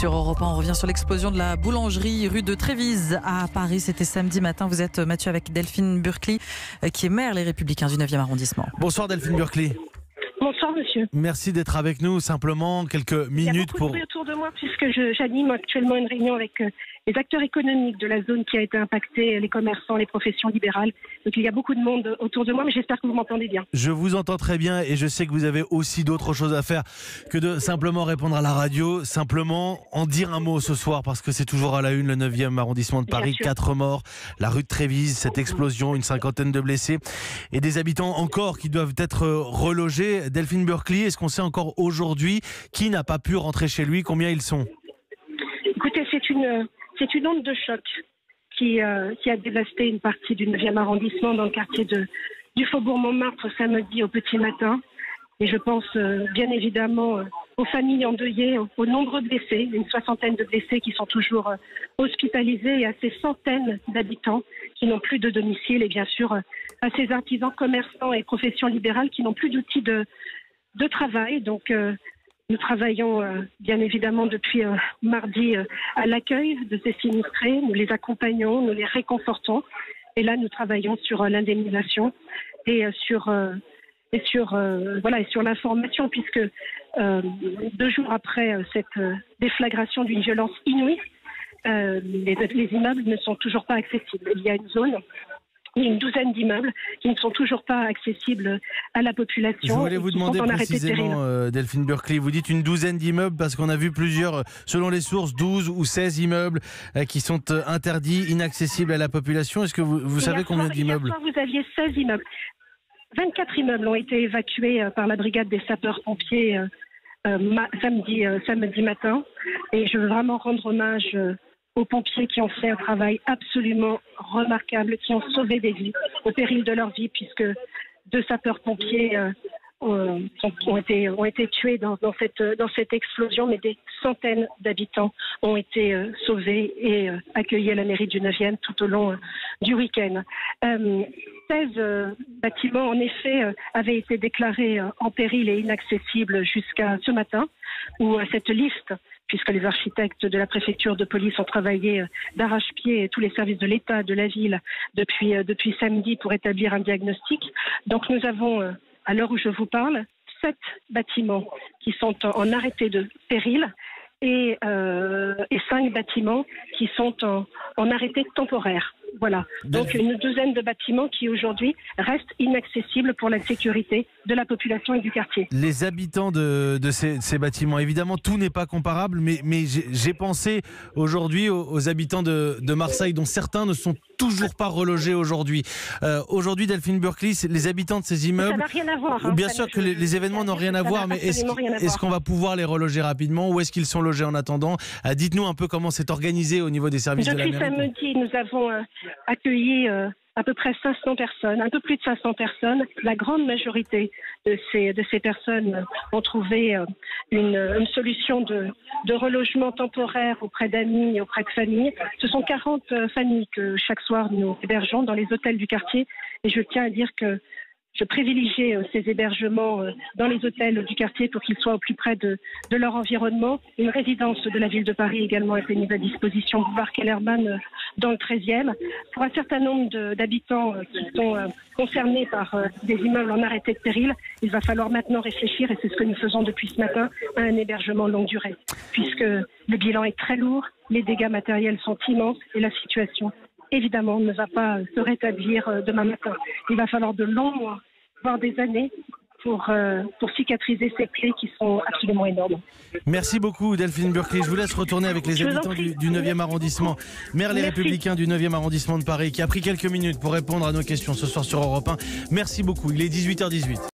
Sur Europe 1, on revient sur l'explosion de la boulangerie rue de Trévise à Paris. C'était samedi matin. Vous êtes Mathieu avec Delphine Burkly, qui est maire Les Républicains du 9e arrondissement. Bonsoir Delphine Burkly. Bonsoir monsieur. Merci d'être avec nous. Simplement quelques minutes Il y a beaucoup pour... de bruit autour de moi puisque j'anime actuellement une réunion avec les acteurs économiques de la zone qui a été impactée, les commerçants, les professions libérales. Donc il y a beaucoup de monde autour de moi, mais j'espère que vous m'entendez bien. Je vous entends très bien et je sais que vous avez aussi d'autres choses à faire que de simplement répondre à la radio. Simplement en dire un mot ce soir parce que c'est toujours à la une, le 9e arrondissement de Paris. 4 morts, la rue de Trévise, cette explosion, une cinquantaine de blessés et des habitants encore qui doivent être relogés. Delphine Burkly, est-ce qu'on sait encore aujourd'hui qui n'a pas pu rentrer chez lui? Combien ils sont? Écoutez, c'est une onde de choc qui a dévasté une partie du 9e arrondissement dans le quartier du Faubourg Montmartre samedi au petit matin. Et je pense bien évidemment aux familles endeuillées, aux nombreux blessés, une soixantaine de blessés qui sont toujours hospitalisés et à ces centaines d'habitants qui n'ont plus de domicile et bien sûr à ces artisans, commerçants et professions libérales qui n'ont plus d'outils de travail. Donc nous travaillons bien évidemment depuis mardi à l'accueil de ces sinistrés. Nous les accompagnons, nous les réconfortons. Et là, nous travaillons sur l'indemnisation et sur l'information, puisque 2 jours après cette déflagration d'une violence inouïe, les immeubles ne sont toujours pas accessibles. Il y a une douzaine d'immeubles qui ne sont toujours pas accessibles à la population. Je voulais vous demander précisément, Delphine Burkly, vous dites une douzaine d'immeubles parce qu'on a vu plusieurs, selon les sources, 12 ou 16 immeubles qui sont interdits, inaccessibles à la population. Est-ce que vous savez combien d'immeubles? Hier soir, vous aviez 16 immeubles. 24 immeubles ont été évacués par la brigade des sapeurs-pompiers samedi matin. Et je veux vraiment rendre hommage aux pompiers qui ont fait un travail absolument remarquable, qui ont sauvé des vies au péril de leur vie, puisque 2 sapeurs-pompiers ont été tués dans cette explosion, mais des centaines d'habitants ont été sauvés et accueillis à la mairie du 9e tout au long du week-end. 16 bâtiments, en effet, avaient été déclarés en péril et inaccessibles jusqu'à ce matin, où cette liste, puisque les architectes de la préfecture de police ont travaillé d'arrache-pied, tous les services de l'État, de la ville, depuis samedi pour établir un diagnostic. Donc nous avons, à l'heure où je vous parle, 7 bâtiments qui sont en arrêté de péril et 5 bâtiments qui sont en arrêté temporaire. Voilà. Donc une douzaine de bâtiments qui aujourd'hui restent inaccessibles pour la sécurité de la population et du quartier. Les habitants de ces bâtiments, évidemment tout n'est pas comparable, mais j'ai pensé aujourd'hui aux habitants de Marseille dont certains ne sont toujours pas relogés aujourd'hui. Aujourd'hui, Delphine Burkly, les habitants de ces immeubles... Ça n'a rien à voir. Bien sûr que les événements n'ont rien à voir, mais est-ce qu'on va pouvoir les reloger rapidement? Où est-ce qu'ils sont logés en attendant? Dites-nous un peu comment c'est organisé au niveau des services de la mairie. Depuis samedi, nous avons accueilli à peu près 500 personnes, un peu plus de 500 personnes. La grande majorité de ces personnes ont trouvé une solution de relogement temporaire auprès d'amis et auprès de familles. Ce sont 40 familles que chaque soir nous hébergeons dans les hôtels du quartier. Et je tiens à dire que je privilégie ces hébergements dans les hôtels du quartier pour qu'ils soient au plus près de leur environnement. Une résidence de la ville de Paris également a été mise à disposition, boulevard Kellerman, dans le 13e. Pour un certain nombre d'habitants qui sont concernés par des immeubles en arrêté de péril, il va falloir maintenant réfléchir, et c'est ce que nous faisons depuis ce matin, à un hébergement longue durée, puisque le bilan est très lourd, les dégâts matériels sont immenses et la situation évidemment ne va pas se rétablir demain matin. Il va falloir de longs mois, voire des années, pour cicatriser ces plaies qui sont absolument énormes. Merci beaucoup Delphine Burkly. Je vous laisse retourner avec les habitants du 9e arrondissement. Maire Les Républicains du 9e arrondissement de Paris, qui a pris quelques minutes pour répondre à nos questions ce soir sur Europe 1. Merci beaucoup. Il est 18h18.